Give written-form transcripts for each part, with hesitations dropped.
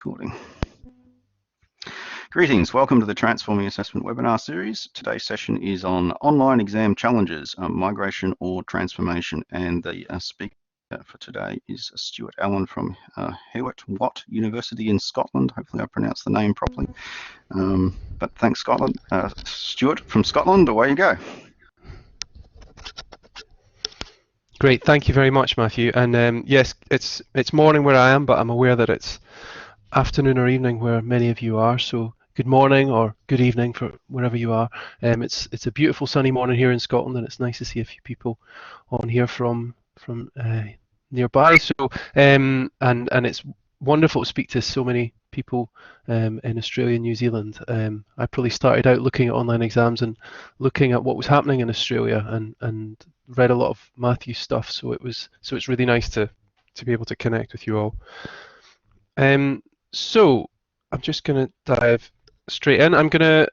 Recording. Greetings, welcome to the Transforming Assessment webinar series. Today's session is on online exam challenges, migration or transformation, and the speaker for today is Stuart Allan from Heriot-Watt University in Scotland. Hopefully I pronounced the name properly. But thanks, Scotland. Stuart from Scotland, away you go. Great, thank you very much, Matthew. And yes, it's morning where I am, but I'm aware that it's afternoon or evening where many of you are. So good morning or good evening for wherever you are. It's a beautiful sunny morning here in Scotland, and it's nice to see a few people on here from nearby. So and it's wonderful to speak to so many people in Australia and New Zealand. I probably started out looking at online exams and looking at what was happening in Australia, and read a lot of Matthew's stuff. So it's really nice to be able to connect with you all. So I'm just going to dive straight in. I'm going to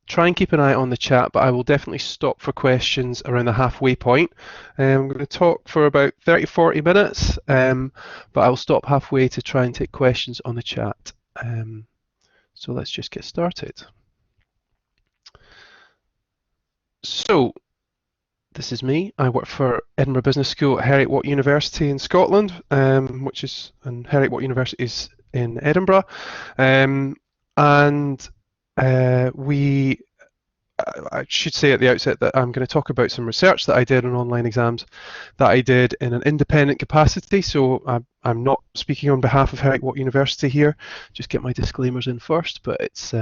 try and keep an eye on the chat, but I will definitely stop for questions around the halfway point. I'm going to talk for about 30-40 minutes, but I will stop halfway to try and take questions on the chat. So let's just get started. So this is me. I work for Edinburgh Business School at Heriot-Watt University in Scotland, and Heriot-Watt University is in Edinburgh, I should say at the outset that I'm going to talk about some research that I did on online exams that I did in an independent capacity. So I'm not speaking on behalf of Heriot-Watt University here. Just get my disclaimers in first, but it's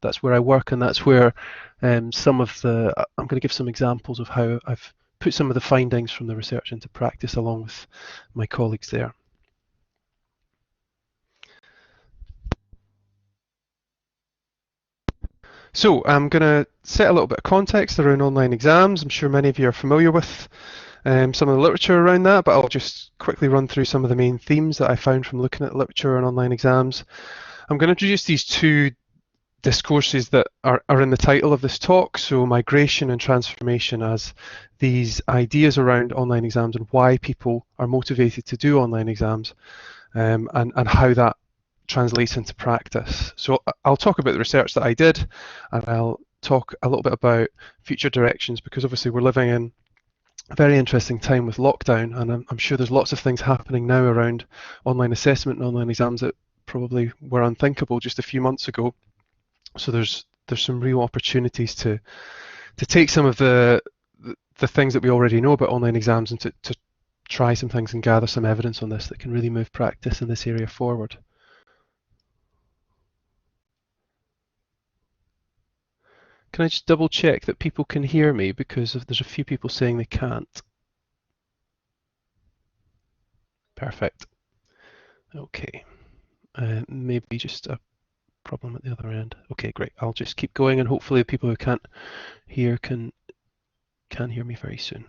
that's where I work, and that's where I'm going to give some examples of how I've put some of the findings from the research into practice along with my colleagues there. So I'm going to set a little bit of context around online exams. I'm sure many of you are familiar with some of the literature around that, but I'll just quickly run through some of the main themes that I found from looking at literature on online exams. I'm going to introduce these two discourses that are in the title of this talk, so migration and transformation, as these ideas around online exams and why people are motivated to do online exams, and how that translates into practice. So I'll talk about the research that I did, and I'll talk a little bit about future directions, because obviously we're living in a very interesting time with lockdown, and I'm sure there's lots of things happening now around online assessment and online exams that probably were unthinkable just a few months ago. So there's some real opportunities to take some of the things that we already know about online exams and to try some things and gather some evidence on this that can really move practice in this area forward. Can I just double check that people can hear me, because there's a few people saying they can't. Perfect. Okay. Maybe just a problem at the other end. Okay, great. I'll just keep going, and hopefully the people who can't hear can hear me very soon.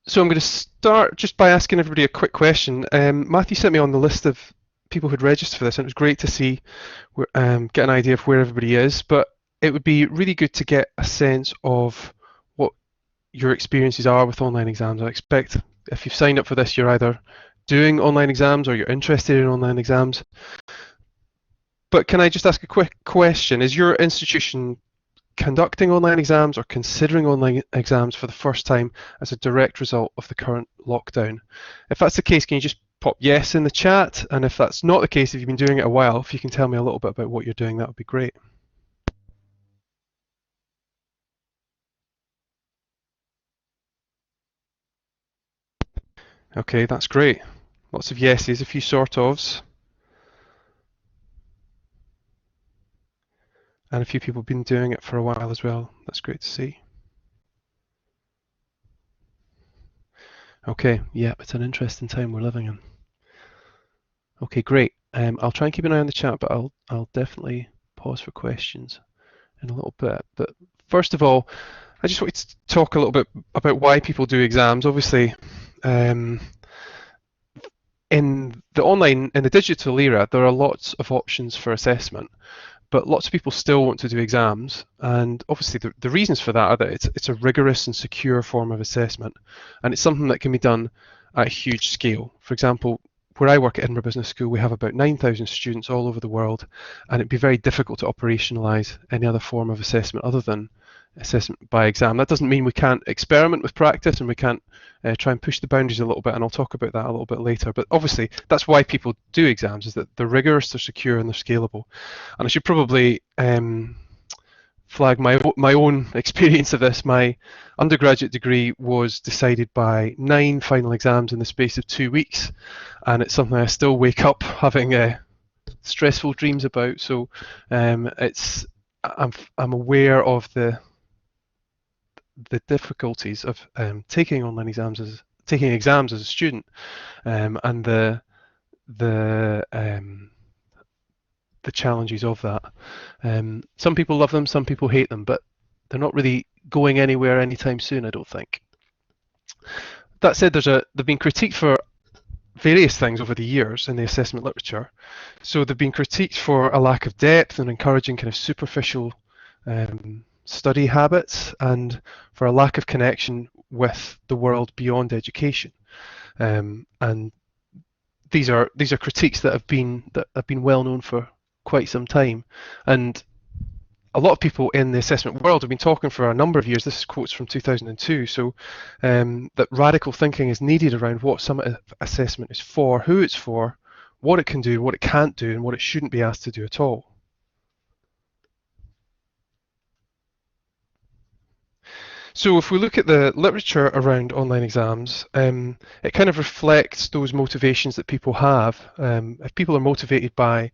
So I'm going to start just by asking everybody a quick question. Matthew sent me on the list of people who'd registered for this, and it was great to see, get an idea of where everybody is, but it would be really good to get a sense of what your experiences are with online exams. I expect if you've signed up for this, you're either doing online exams or you're interested in online exams. But can I just ask a quick question? Is your institution conducting online exams or considering online exams for the first time as a direct result of the current lockdown? If that's the case, can you just pop yes in the chat? And if that's not the case, if you've been doing it a while, if you can tell me a little bit about what you're doing, that would be great. Okay, that's great. Lots of yeses, a few sort ofs. And a few people have been doing it for a while as well. That's great to see. Okay, yeah, it's an interesting time we're living in. Okay, great. I'll try and keep an eye on the chat, but I'll definitely pause for questions in a little bit. But first of all, I just wanted to talk a little bit about why people do exams. Obviously, in the digital era, there are lots of options for assessment, but lots of people still want to do exams, and obviously the reasons for that are that it's a rigorous and secure form of assessment, and it's something that can be done at a huge scale. For example, where I work at Edinburgh Business School, we have about 9,000 students all over the world, and it'd be very difficult to operationalise any other form of assessment other than assessment by exam. That doesn't mean we can't experiment with practice and we can't try and push the boundaries a little bit, and I'll talk about that a little bit later. But obviously, that's why people do exams, is that they're rigorous, they're secure, and they're scalable. And I should probably flag my own experience of this. My undergraduate degree was decided by 9 final exams in the space of 2 weeks, and it's something I still wake up having stressful dreams about. So I'm aware of the difficulties of taking exams as a student, and the challenges of that. Some people love them, some people hate them, but they're not really going anywhere anytime soon, I don't think. That said, they've been critiqued for various things over the years in the assessment literature. So they've been critiqued for a lack of depth and encouraging kind of superficial study habits, and for a lack of connection with the world beyond education. And these are critiques that have been well known for quite some time, and a lot of people in the assessment world have been talking for a number of years. This is quotes from 2002. So that radical thinking is needed around what summative assessment is for, who it's for, what it can do, what it can't do, and what it shouldn't be asked to do at all. So if we look at the literature around online exams, it kind of reflects those motivations that people have. If people are motivated by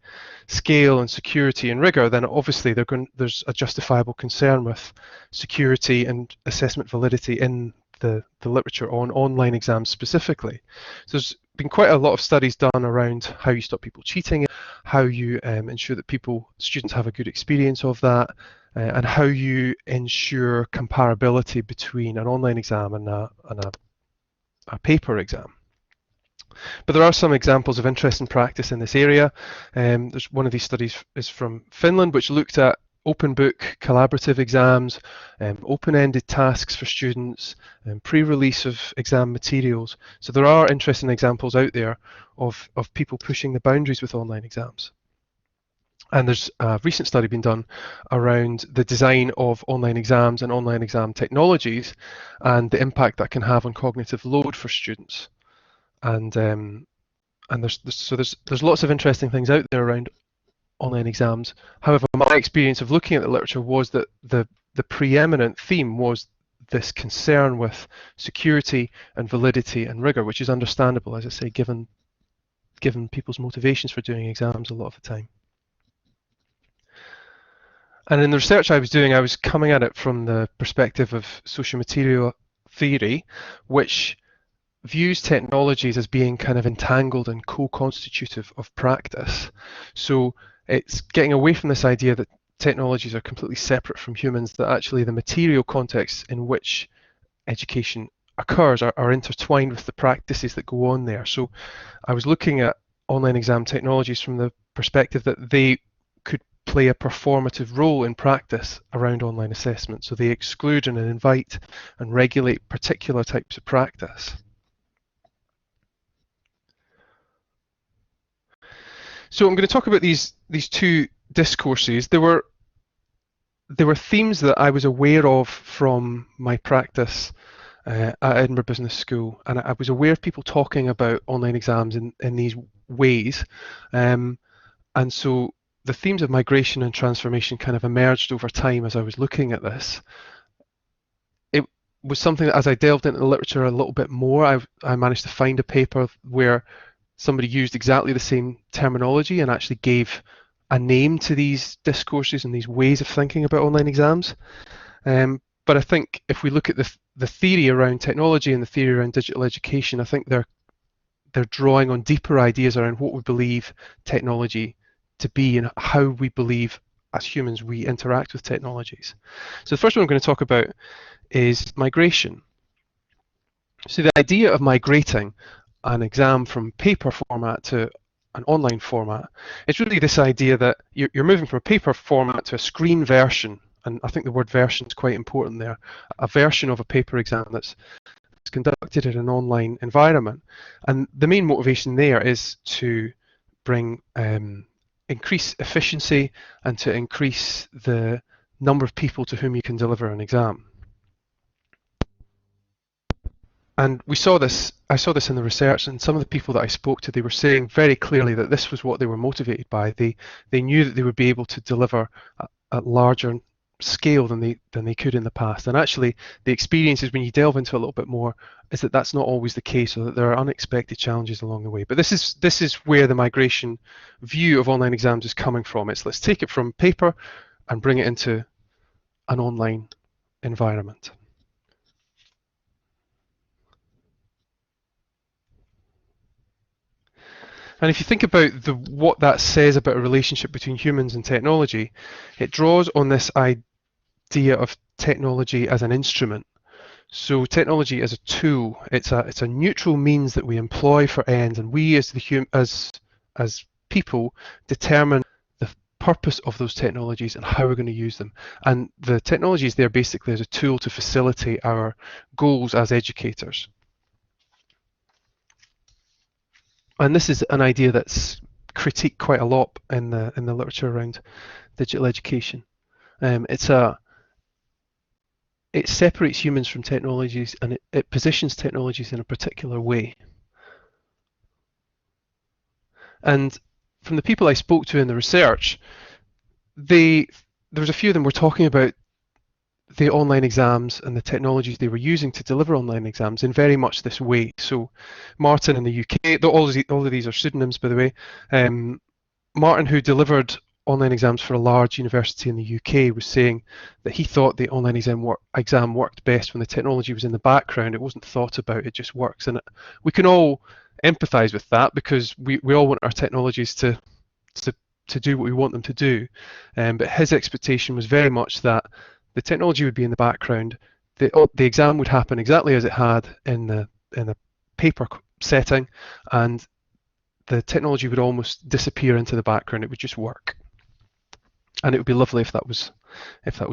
scale and security and rigor, then obviously there's a justifiable concern with security and assessment validity in the literature on online exams specifically. So there's been quite a lot of studies done around how you stop people cheating, how you ensure that students have a good experience of that, and how you ensure comparability between an online exam and a paper exam. But there are some examples of interest in practice in this area. There's one of these studies is from Finland, which looked at open book collaborative exams, open-ended tasks for students, pre-release of exam materials. So there are interesting examples out there of people pushing the boundaries with online exams. And there's a recent study being done around the design of online exams and online exam technologies and the impact that can have on cognitive load for students. And there's lots of interesting things out there around online exams. However, my experience of looking at the literature was that the preeminent theme was this concern with security and validity and rigor, which is understandable, as I say, given people's motivations for doing exams a lot of the time. And in the research I was doing, I was coming at it from the perspective of social material theory, which views technologies as being kind of entangled and co-constitutive of practice. So it's getting away from this idea that technologies are completely separate from humans, that actually the material contexts in which education occurs are intertwined with the practices that go on there. So I was looking at online exam technologies from the perspective that they could play a performative role in practice around online assessment. So they exclude and invite and regulate particular types of practice. So I'm going to talk about these two discourses. There were themes that I was aware of from my practice at Edinburgh Business School, and I was aware of people talking about online exams in these ways, and so the themes of migration and transformation kind of emerged over time as I was looking at this. It was something that as I delved into the literature a little bit more, I managed to find a paper where somebody used exactly the same terminology and actually gave a name to these discourses and these ways of thinking about online exams. But I think if we look at the theory around technology and the theory around digital education, I think they're drawing on deeper ideas around what we believe technology to be and how we believe as humans we interact with technologies. So the first one I'm going to talk about is migration. So the idea of migrating an exam from paper format to an online format, it's really this idea that you're moving from a paper format to a screen version, and I think the word version is quite important there, a version of a paper exam that's conducted in an online environment. And the main motivation there is to bring increase efficiency and to increase the number of people to whom you can deliver an exam. And I saw this in the research, and some of the people that I spoke to, they were saying very clearly that this was what they were motivated by. They knew that they would be able to deliver at larger scale than they could in the past. And actually, the experience is, when you delve into a little bit more, is that that's not always the case, or that there are unexpected challenges along the way. But this is where the migration view of online exams is coming from. It's, let's take it from paper and bring it into an online environment. And if you think about what that says about a relationship between humans and technology, it draws on this idea of technology as an instrument. So technology as a tool, it's a neutral means that we employ for ends, and we as people determine the purpose of those technologies and how we're going to use them. And the technology is there basically as a tool to facilitate our goals as educators. And this is an idea that's critiqued quite a lot in the literature around digital education. It separates humans from technologies, and it positions technologies in a particular way. And from the people I spoke to in the research, there was a few of them were talking about the online exams and the technologies they were using to deliver online exams in very much this way. So Martin in the UK, all of these are pseudonyms, by the way. Martin, who delivered online exams for a large university in the UK, was saying that he thought the online exam worked best when the technology was in the background. It wasn't thought about, it just works. And we can all empathise with that, because we all want our technologies to do what we want them to do. But his expectation was very much that the technology would be in the background. The exam would happen exactly as it had in the paper setting, and the technology would almost disappear into the background. It would just work, and it would be lovely if that was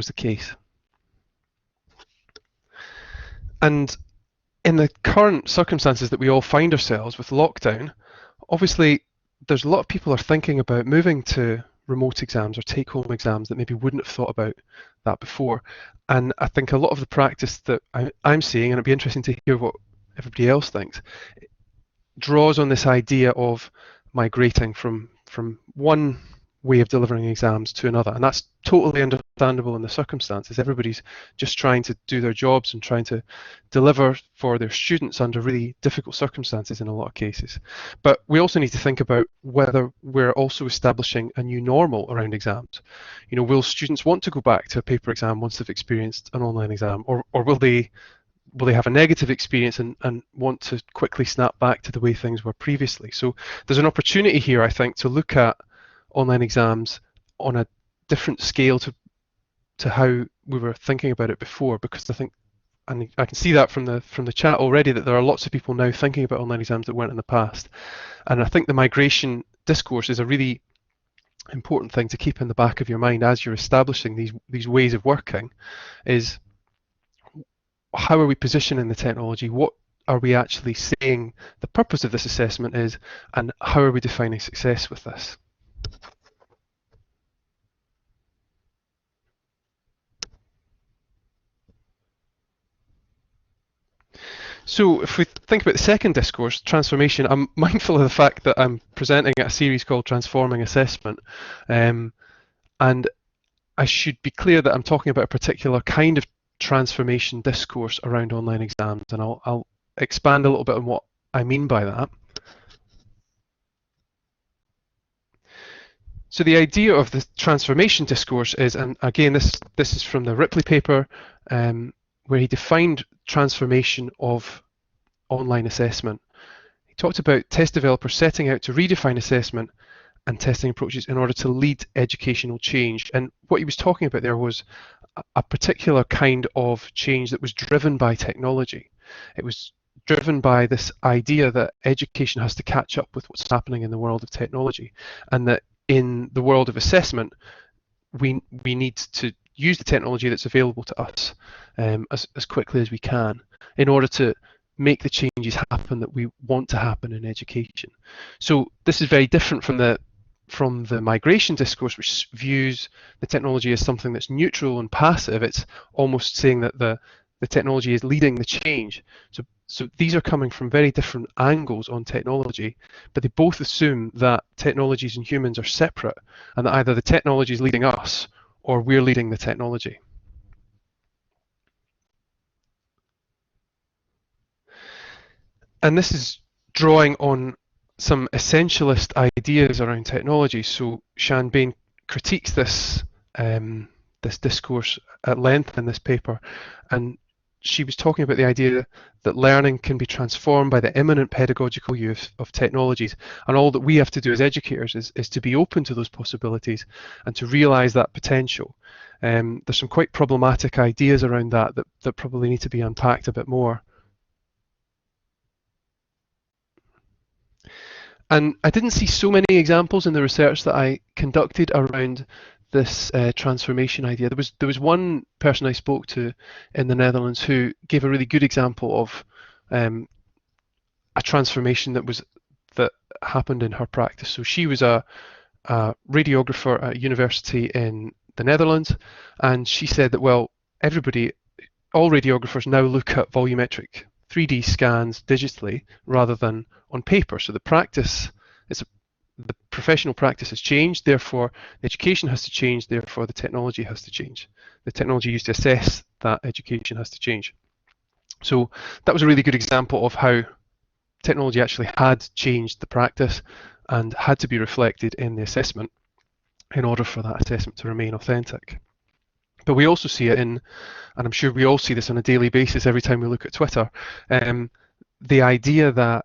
the case. And in the current circumstances that we all find ourselves with lockdown, obviously there's a lot of people are thinking about moving to remote exams or take-home exams that maybe wouldn't have thought about that before. And I think a lot of the practice that I'm seeing, and it'd be interesting to hear what everybody else thinks, draws on this idea of migrating from one way of delivering exams to another. And that's totally understandable in the circumstances. Everybody's just trying to do their jobs and trying to deliver for their students under really difficult circumstances in a lot of cases. But we also need to think about whether we're also establishing a new normal around exams. You know, will students want to go back to a paper exam once they've experienced an online exam, or will they have a negative experience and want to quickly snap back to the way things were previously? So there's an opportunity here, I think, to look at online exams on a different scale to how we were thinking about it before, because I think, and I can see that from the chat already, that there are lots of people now thinking about online exams that weren't in the past. And I think the migration discourse is a really important thing to keep in the back of your mind as you're establishing these ways of working, is how are we positioning the technology? What are we actually saying the purpose of this assessment is, and how are we defining success with this? So if we think about the second discourse, transformation, I'm mindful of the fact that I'm presenting at a series called Transforming Assessment, and I should be clear that I'm talking about a particular kind of transformation discourse around online exams, and I'll expand a little bit on what I mean by that. So the idea of the transformation discourse is, and again this is from the Ripley paper, where he defined transformation of online assessment. He talked about test developers setting out to redefine assessment and testing approaches in order to lead educational change. And what he was talking about there was a particular kind of change that was driven by technology. It was driven by this idea that education has to catch up with what's happening in the world of technology, and that in the world of assessment, we need to use the technology that's available to us as quickly as we can in order to make the changes happen that we want to happen in education. So this is very different from the migration discourse, which views the technology as something that's neutral and passive. It's almost saying that the technology is leading the change. So these are coming from very different angles on technology, but they both assume that technologies and humans are separate, and that either the technology is leading us or we're leading the technology. And this is drawing on some essentialist ideas around technology. So Shan Bain critiques this this discourse at length in this paper, and she was talking about the idea that learning can be transformed by the imminent pedagogical use of technologies, and all that we have to do as educators is to be open to those possibilities and to realise that potential. There's some quite problematic ideas around that probably need to be unpacked a bit more. And I didn't see so many examples in the research that I conducted around this transformation idea. There was one person I spoke to in the Netherlands who gave a really good example of a transformation that happened in her practice. So she was a radiographer at a university in the Netherlands, and she said that, well, all radiographers now look at volumetric 3D scans digitally rather than on paper. So the professional practice has changed, therefore the education has to change, therefore the technology has to change. The technology used to assess that education has to change. So that was a really good example of how technology actually had changed the practice and had to be reflected in the assessment in order for that assessment to remain authentic. But we also see it and I'm sure we all see this on a daily basis every time we look at Twitter, the idea that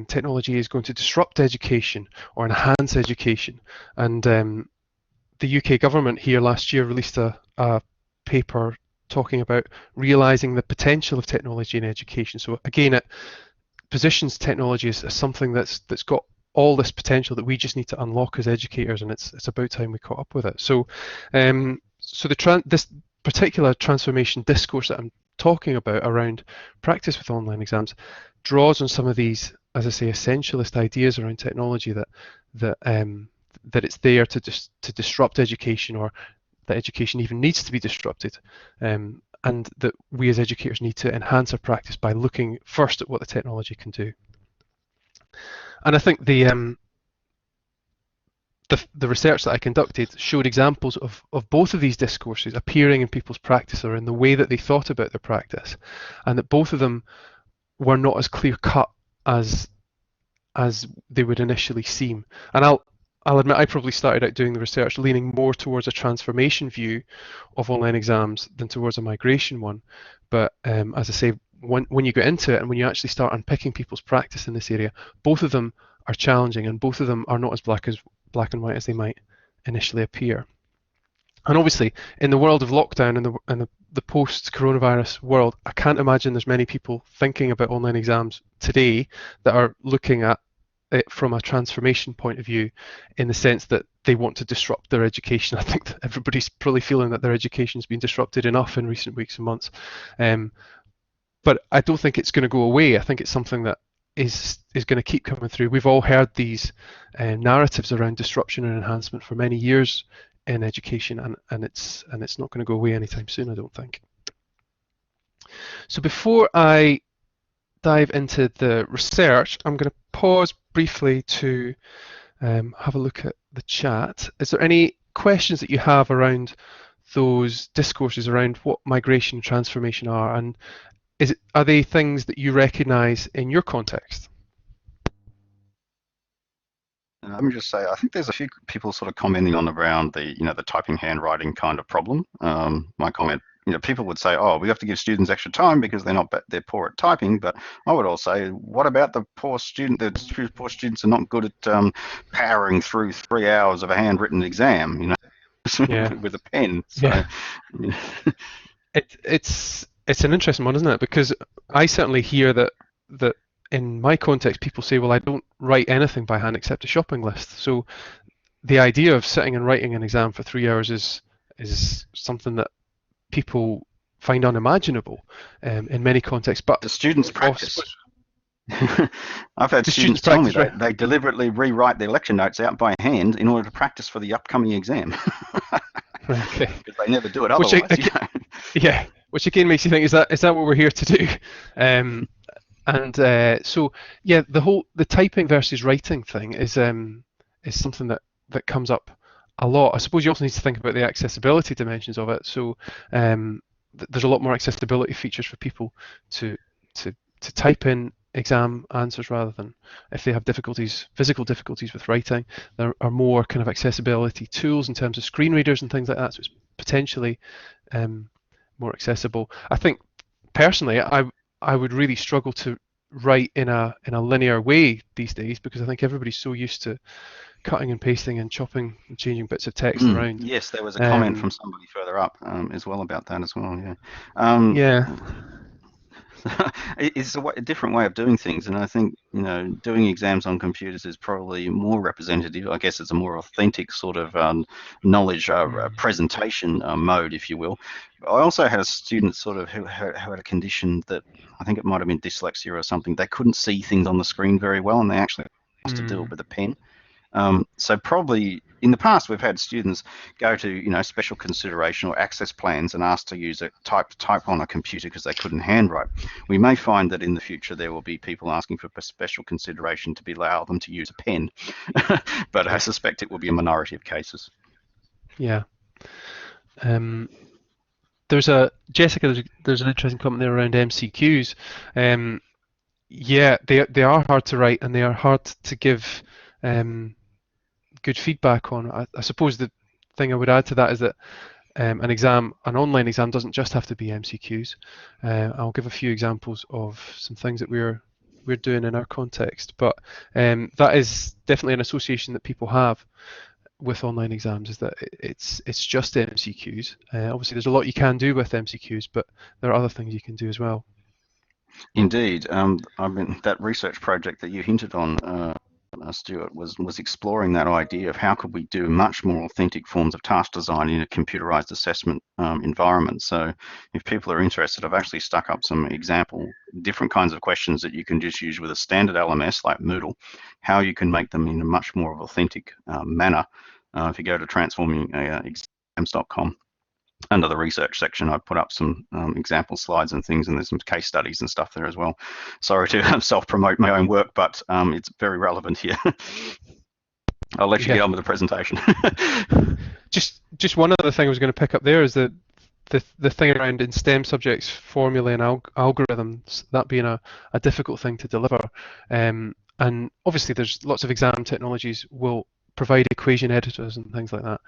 technology is going to disrupt education or enhance education. And the UK government here last year released a paper talking about realising the potential of technology in education. So again, it positions technology as something that's got all this potential that we just need to unlock as educators, and it's about time we caught up with it. So this particular transformation discourse that I'm talking about around practice with online exams draws on some of these, as I say, essentialist ideas around technology that it's there to disrupt education, or that education even needs to be disrupted, and that we as educators need to enhance our practice by looking first at what the technology can do. And I think the research that I conducted showed examples of both of these discourses appearing in people's practice or in the way that they thought about their practice, and that both of them were not as clear-cut as they would initially seem. And I'll admit I probably started out doing the research leaning more towards a transformation view of online exams than towards a migration one. But as I say, when you get into it and when you actually start unpicking people's practice in this area, both of them are challenging and both of them are not as black and white as they might initially appear. And obviously, in the world of lockdown and the post-coronavirus world, I can't imagine there's many people thinking about online exams today that are looking at it from a transformation point of view, in the sense that they want to disrupt their education. I think that everybody's probably feeling that their education's been disrupted enough in recent weeks and months. But I don't think it's going to go away. I think it's something that is going to keep coming through. We've all heard these narratives around disruption and enhancement for many years in education, and it's not going to go away anytime soon, I don't think. So before I dive into the research, I'm going to pause briefly to have a look at the chat. Is there any questions that you have around those discourses around what migration and transformation are, and are they things that you recognise in your context? Let me just say, I think there's a few people sort of commenting on around the typing handwriting kind of problem. My comment, people would say, oh, we have to give students extra time because they're poor at typing. But I would also say, what about the poor student? The poor students are not good at powering through 3 hours of a handwritten exam, Yeah. with a pen. So, yeah. It's an interesting one, isn't it? Because I certainly hear that in my context, people say, well, I don't write anything by hand except a shopping list. So the idea of sitting and writing an exam for 3 hours is something that people find unimaginable in many contexts. But The students practice. I've had the students tell me right? they deliberately rewrite their lecture notes out by hand in order to practice for the upcoming exam. Right, okay. Because they never do it Which otherwise. yeah, which again makes you think, is that what we're here to do? So yeah, the typing versus writing thing is something that comes up a lot. I suppose you also need to think about the accessibility dimensions of it. So there's a lot more accessibility features for people to type in exam answers rather than if they have physical difficulties with writing. There are more kind of accessibility tools in terms of screen readers and things like that. So it's potentially more accessible. I think personally, I would really struggle to write in a linear way these days because I think everybody's so used to cutting and pasting and chopping and changing bits of text around. Yes, there was a comment from somebody further up as well about that as well. Yeah. Yeah. It's a different way of doing things, and I think doing exams on computers is probably more representative. I guess it's a more authentic sort of knowledge presentation mode, if you will. I also had a student sort of who had a condition that I think it might have been dyslexia or something. They couldn't see things on the screen very well, and they actually asked to do it with a pen. So probably in the past we've had students go to special consideration or access plans and ask to use type on a computer because they couldn't handwrite. We may find that in the future there will be people asking for special consideration to allow them to use a pen, but I suspect it will be a minority of cases. Yeah. There's an interesting comment there around MCQs. Yeah, they are hard to write and they are hard to give good feedback on. I suppose the thing I would add to that is that an online exam doesn't just have to be MCQs. I'll give a few examples of some things that we're doing in our context, but that is definitely an association that people have with online exams, is that it's just MCQs. Obviously, there's a lot you can do with MCQs, but there are other things you can do as well. Indeed, that research project that you hinted on, Stuart, was exploring that idea of how could we do much more authentic forms of task design in a computerized assessment environment. So if people are interested, I've actually stuck up some different kinds of questions that you can just use with a standard LMS like Moodle, how you can make them in a much more authentic manner. If you go to transformingexams.com, under the research section, I put up some example slides and things, and there's some case studies and stuff there as well. Sorry to self-promote my own work, but it's very relevant here. I'll let you get on with the presentation. just one other thing I was going to pick up there is that the thing around in STEM subjects, formulae and algorithms, that being a difficult thing to deliver. And obviously there's lots of exam technologies will provide equation editors and things like that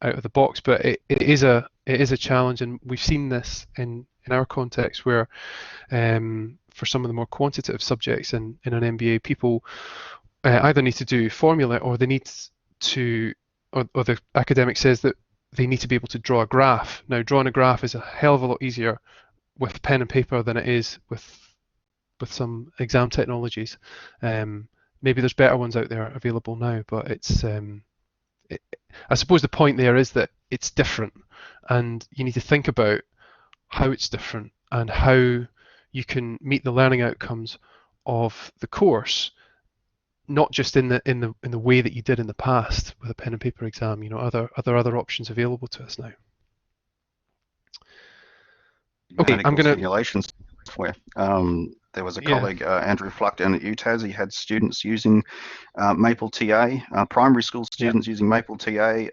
out of the box, but it is a challenge, and we've seen this in our context where for some of the more quantitative subjects in an MBA, people either need to do formula or they need to, or the academic says that they need to be able to draw a graph. Now, drawing a graph is a hell of a lot easier with pen and paper than it is with some exam technologies. Maybe there's better ones out there available now, but it's I suppose the point there is that it's different, and you need to think about how it's different and how you can meet the learning outcomes of the course, not just in the way that you did in the past with a pen and paper exam. Other options available to us now. Okay, I'm gonna simulation software. There was a colleague, Andrew Fluck, down at UTAS. He had students using Maple TA, primary school students using Maple TA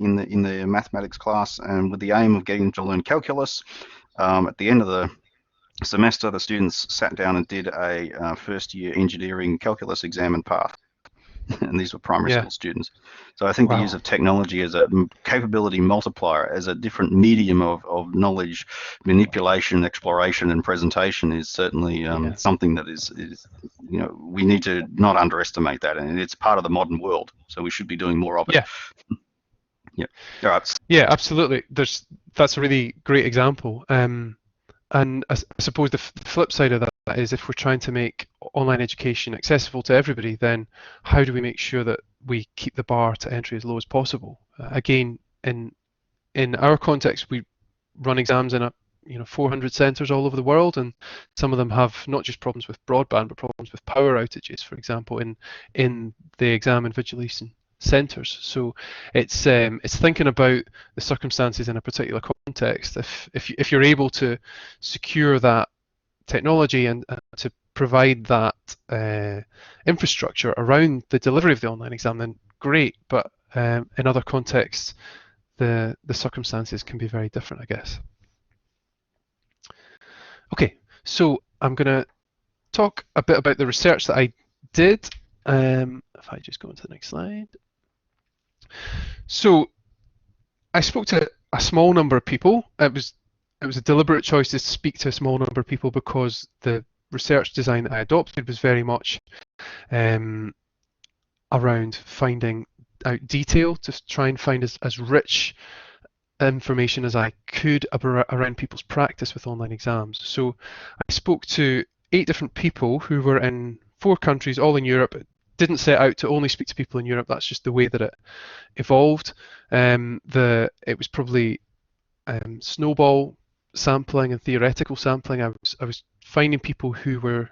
in the mathematics class, and with the aim of getting them to learn calculus. At the end of the semester, the students sat down and did a first-year engineering calculus exam and passed. And these were primary school students. So I think the use of technology as a capability multiplier, as a different medium of knowledge manipulation, exploration, and presentation is certainly something that is we need to not underestimate that, and it's part of the modern world. So we should be doing more of it. Yeah. All right. Yeah, absolutely. That's a really great example. And I suppose the flip side of that is, if we're trying to make online education accessible to everybody, then how do we make sure that we keep the bar to entry as low as possible? Again, in our context, we run exams in 400 centres all over the world, and some of them have not just problems with broadband, but problems with power outages, for example, in the exam invigilation centres. So it's thinking about the circumstances in a particular context. If you're able to secure that technology and to provide that infrastructure around the delivery of the online exam, then great. But in other contexts, the circumstances can be very different, I guess. Okay, so I'm going to talk a bit about the research that I did. If I just go into the next slide. So I spoke to a small number of people. It was a deliberate choice to speak to a small number of people because the research design that I adopted was very much around finding out detail, to try and find as rich information as I could around people's practice with online exams. So I spoke to 8 different people who were in 4 countries, all in Europe. It didn't set out to only speak to people in Europe. That's just the way that it evolved. It was probably snowball sampling and theoretical sampling. I was finding people who were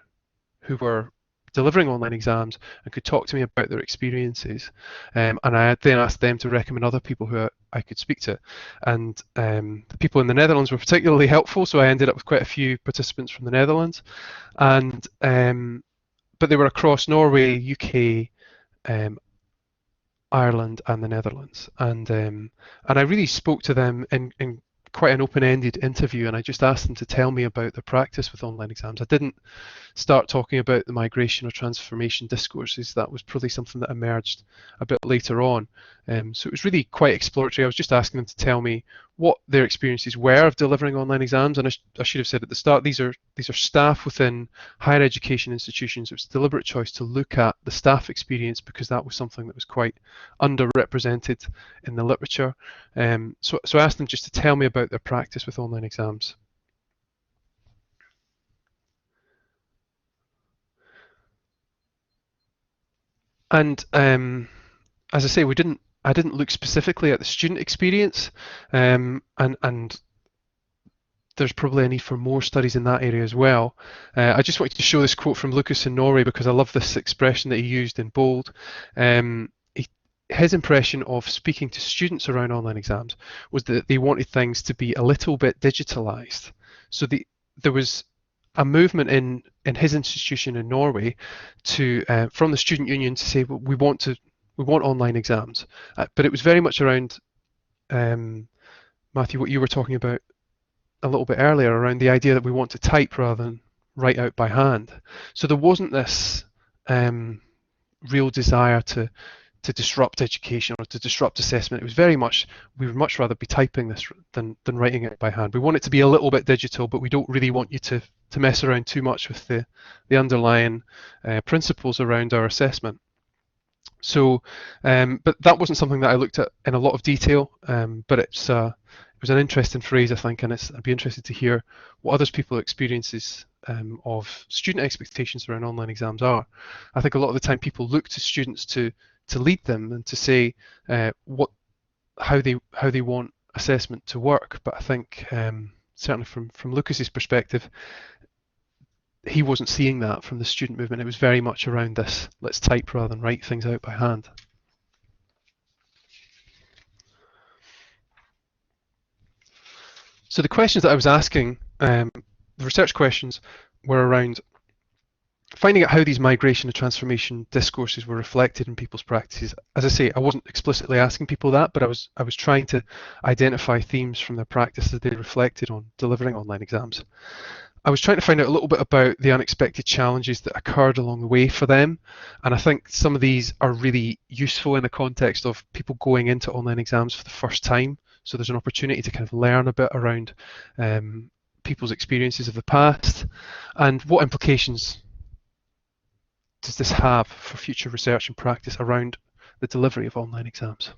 delivering online exams and could talk to me about their experiences, and I then asked them to recommend other people who I could speak to. And the people in the Netherlands were particularly helpful, so I ended up with quite a few participants from the Netherlands, and but they were across Norway, UK, Ireland, and the Netherlands, and I really spoke to them in quite an open-ended interview, and I just asked them to tell me about their practice with online exams. I didn't start talking about the migration or transformation discourses. That was probably something that emerged a bit later on. So it was really quite exploratory. I was just asking them to tell me what their experiences were of delivering online exams, and I should have said at the start, these are staff within higher education institutions. It was a deliberate choice to look at the staff experience because that was something that was quite underrepresented in the literature. So I asked them just to tell me about their practice with online exams. And as I say, I didn't look specifically at the student experience, and there's probably a need for more studies in that area as well. I just wanted to show this quote from Lucas in Norway because I love this expression that he used in bold. His impression of speaking to students around online exams was that they wanted things to be a little bit digitalized. So there was a movement in his institution in Norway to from the student union to say, well, we want online exams, but it was very much around Matthew, what you were talking about a little bit earlier, around the idea that we want to type rather than write out by hand. So there wasn't this real desire to disrupt education or to disrupt assessment. It was very much, we would much rather be typing this than writing it by hand. We want it to be a little bit digital, but we don't really want you to mess around too much with the underlying principles around our assessment. So, but that wasn't something that I looked at in a lot of detail, but it was an interesting phrase, I think, and I'd be interested to hear what other people's experiences of student expectations around online exams are. I think a lot of the time people look to students to lead them and to say how they want assessment to work. But I think certainly from Lucas's perspective, he wasn't seeing that from the student movement. It was very much around this, let's type rather than write things out by hand. So the questions that I was asking, the research questions, were around finding out how these migration and transformation discourses were reflected in people's practices. As I say, I wasn't explicitly asking people that, but I was trying to identify themes from their practice as they reflected on delivering online exams. I was trying to find out a little bit about the unexpected challenges that occurred along the way for them, and I think some of these are really useful in the context of people going into online exams for the first time. So there's an opportunity to kind of learn a bit around people's experiences of the past and what implications does this have for future research and practice around the delivery of online exams.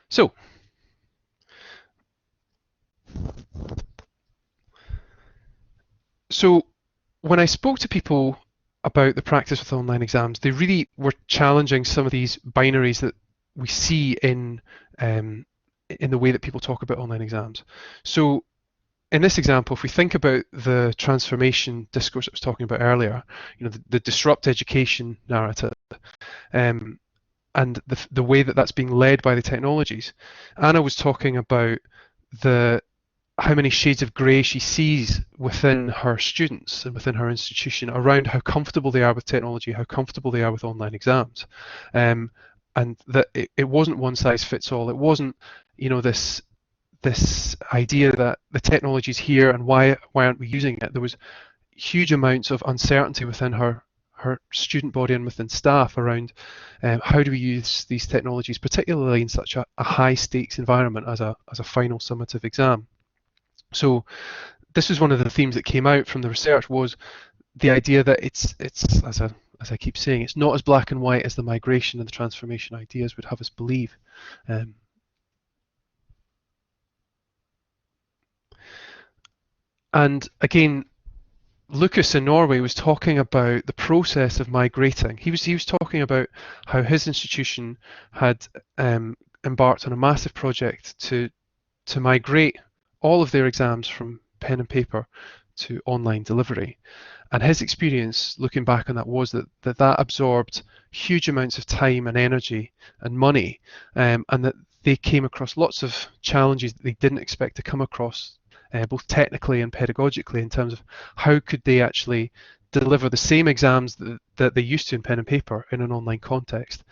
So, when I spoke to people about the practice with online exams, they really were challenging some of these binaries that we see in in the way that people talk about online exams. So in this example, if we think about the transformation discourse I was talking about earlier, the disrupt education narrative, um, and the way that that's being led by the technologies. Anna was talking about the how many shades of grey she sees within her students and within her institution around how comfortable they are with technology, how comfortable they are with online exams, and that it wasn't one size fits all. It wasn't, this idea that the technology is here and why aren't we using it. There was huge amounts of uncertainty within her student body and within staff around how do we use these technologies, particularly in such a high stakes environment as a final summative exam. So this was one of the themes that came out from the research, was the idea that it's as I keep saying, it's not as black and white as the migration and the transformation ideas would have us believe. And again, Lucas in Norway was talking about the process of migrating. He was talking about how his institution had embarked on a massive project to migrate all of their exams from pen and paper to online delivery. And his experience looking back on that was that absorbed huge amounts of time and energy and money, and that they came across lots of challenges that they didn't expect to come across, both technically and pedagogically, in terms of how could they actually deliver the same exams that they used to in pen and paper in an online context.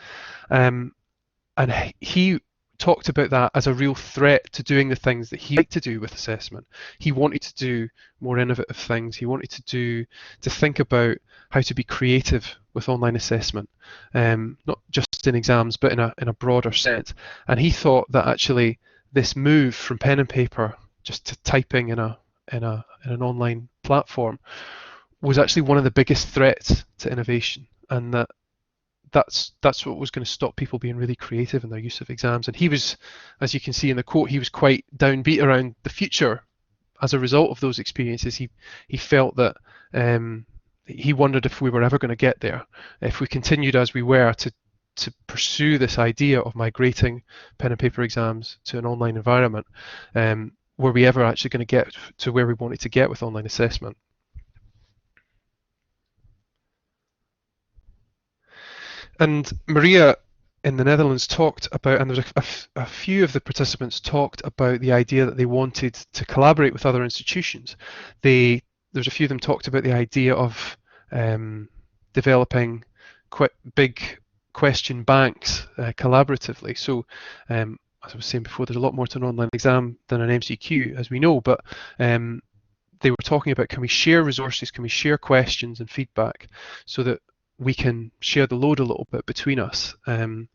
And he talked about that as a real threat to doing the things that he liked to do with assessment. He wanted to do more innovative things. He wanted to think about how to be creative with online assessment, not just in exams, but in a broader sense. And he thought that actually this move from pen and paper just to typing in an online platform was actually one of the biggest threats to innovation, and that's what was going to stop people being really creative in their use of exams. And he was, as you can see in the quote, he was quite downbeat around the future as a result of those experiences. He felt that he wondered if we were ever going to get there, if we continued as we were to pursue this idea of migrating pen and paper exams to an online environment. Were we ever actually going to get to where we wanted to get with online assessment? And Maria in the Netherlands talked about, and there's a few of the participants talked about the idea that they wanted to collaborate with other institutions. There's a few of them talked about the idea of developing big question banks collaboratively. So as I was saying before, there's a lot more to an online exam than an MCQ, as we know, but they were talking about, can we share resources, can we share questions and feedback so that we can share the load a little bit between us. And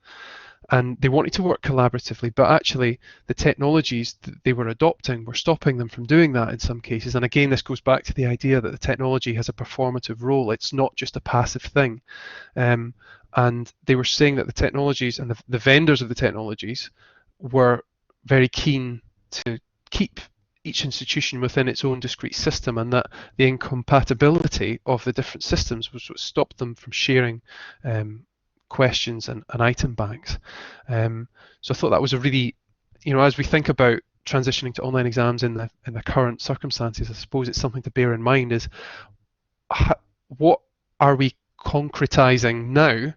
they wanted to work collaboratively, but actually the technologies that they were adopting were stopping them from doing that in some cases. And again, this goes back to the idea that the technology has a performative role. It's not just a passive thing. And they were saying that the technologies and the vendors of the technologies were very keen to keep each institution within its own discrete system, and that the incompatibility of the different systems was what stopped them from sharing questions and item banks. So I thought that was a really, as we think about transitioning to online exams in the current circumstances, I suppose it's something to bear in mind is what are we concretizing now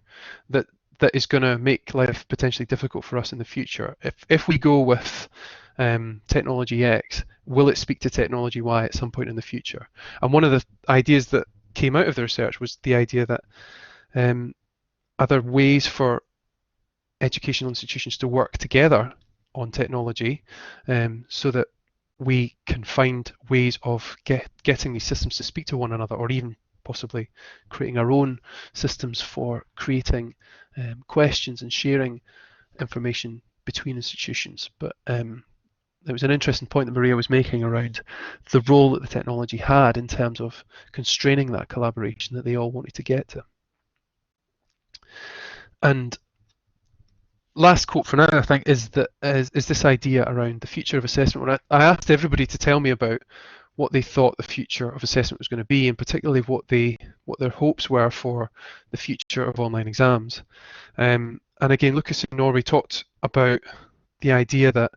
that is going to make life potentially difficult for us in the future? If we go with technology X, will it speak to technology Y at some point in the future? And one of the ideas that came out of the research was the idea that are there ways for educational institutions to work together on technology so that we can find ways of getting these systems to speak to one another, or even possibly creating our own systems for creating questions and sharing information between institutions. But there was an interesting point that Maria was making around the role that the technology had in terms of constraining that collaboration that they all wanted to get to. And last quote for now, I think, is this idea around the future of assessment. When I asked everybody to tell me about what they thought the future of assessment was going to be, and particularly what their hopes were for the future of online exams. And again, Lucas in Norway talked about the idea that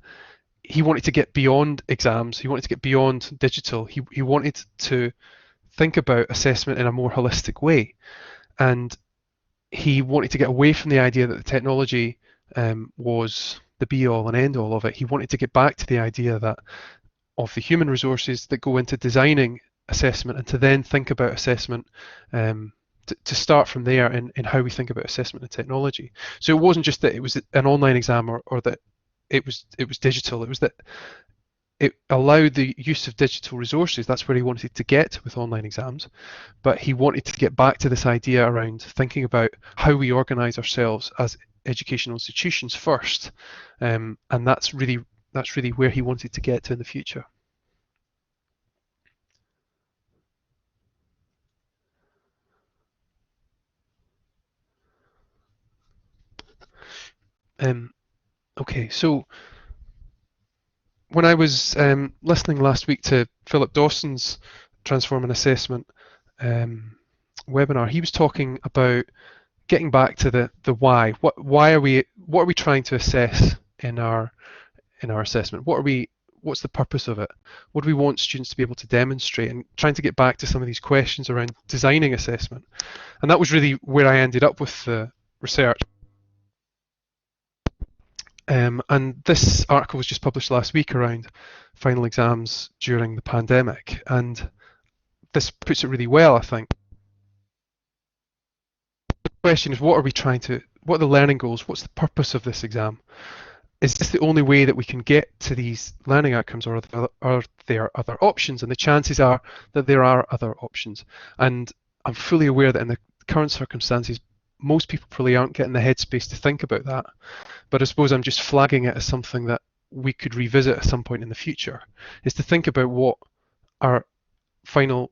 he wanted to get beyond exams, he wanted to get beyond digital, he wanted to think about assessment in a more holistic way. And he wanted to get away from the idea that the technology was the be-all and end-all of it. He wanted to get back to the idea that of the human resources that go into designing assessment, and to then think about assessment, to start from there in how we think about assessment and technology. So it wasn't just that it was an online exam, or that it was digital. It was that it allowed the use of digital resources. That's where he wanted to get with online exams, but he wanted to get back to this idea around thinking about how we organise ourselves as educational institutions first, and that's really where he wanted to get to in the future. Okay, so when I was listening last week to Philip Dawson's Transforming Assessment webinar, he was talking about getting back to the why. What are we trying to assess in our assessment? What's the purpose of it? What do we want students to be able to demonstrate? And trying to get back to some of these questions around designing assessment. And that was really where I ended up with the research. And this article was just published last week around final exams during the pandemic, and this puts it really well, I think. The question is, what are the learning goals? What's the purpose of this exam? Is this the only way that we can get to these learning outcomes, or are there other options? And the chances are that there are other options. And I'm fully aware that in the current circumstances, most people probably aren't getting the headspace to think about that. But I suppose I'm just flagging it as something that we could revisit at some point in the future, is to think about what our final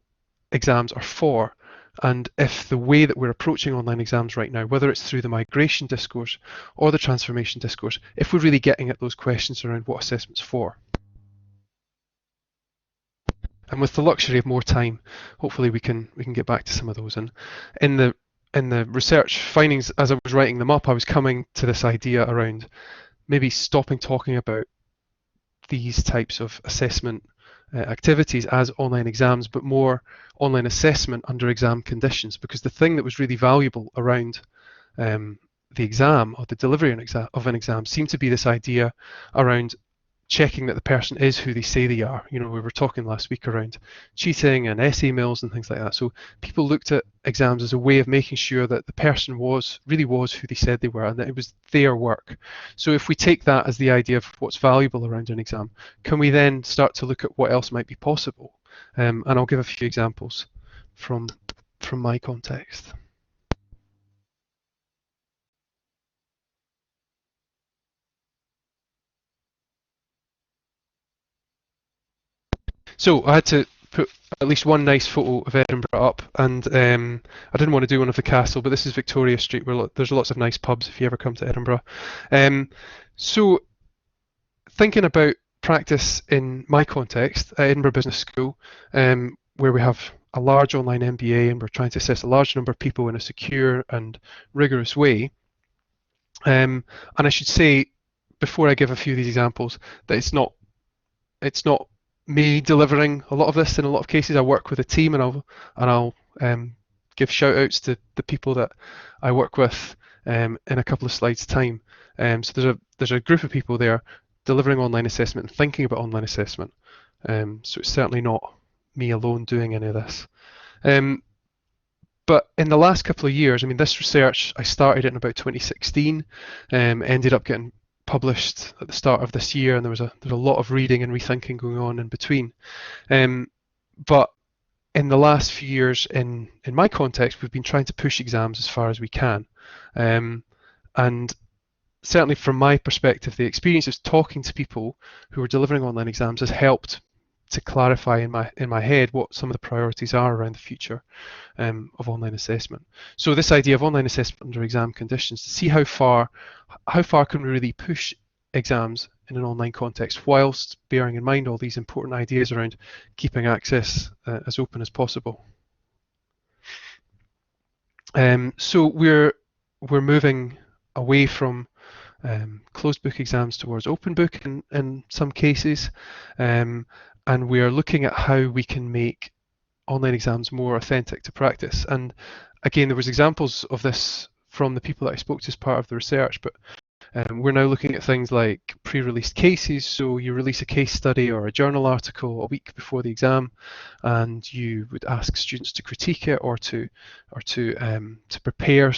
exams are for, and if the way that we're approaching online exams right now, whether it's through the migration discourse or the transformation discourse, if we're really getting at those questions around what assessment's for. And with the luxury of more time, hopefully we can get back to some of those. And in the research findings, as I was writing them up, I was coming to this idea around maybe stopping talking about these types of assessment activities as online exams, but more online assessment under exam conditions. Because the thing that was really valuable around the exam, or the delivery of an exam, seemed to be this idea around checking that the person is who they say they are. We were talking last week around cheating and essay mills and things like that. So people looked at exams as a way of making sure that the person really was who they said they were, and that it was their work. So if we take that as the idea of what's valuable around an exam, can we then start to look at what else might be possible? And I'll give a few examples from my context. So I had to put at least one nice photo of Edinburgh up, and I didn't want to do one of the castle, but this is Victoria Street, where there's lots of nice pubs if you ever come to Edinburgh. So thinking about practice in my context at Edinburgh Business School, where we have a large online MBA and we're trying to assess a large number of people in a secure and rigorous way. And I should say, before I give a few of these examples, that it's not me delivering a lot of this. In a lot of cases, I work with a team, and I'll give shout outs to the people that I work with in a couple of slides' time. So there's a group of people there delivering online assessment and thinking about online assessment. So it's certainly not me alone doing any of this. But in the last couple of years, this research, I started it in about 2016, ended up getting published at the start of this year, and there's a lot of reading and rethinking going on in between. But in the last few years, in my context, we've been trying to push exams as far as we can. And certainly from my perspective, the experience of talking to people who are delivering online exams has helped to clarify in my head what some of the priorities are around the future of online assessment. So this idea of online assessment under exam conditions, to see how far can we really push exams in an online context, whilst bearing in mind all these important ideas around keeping access as open as possible. So we're moving away from closed book exams towards open book in some cases, and we are looking at how we can make online exams more authentic to practice. And again, there was examples of this from the people that I spoke to as part of the research, but we're now looking at things like pre-released cases. So you release a case study or a journal article a week before the exam, and you would ask students to critique it or to prepare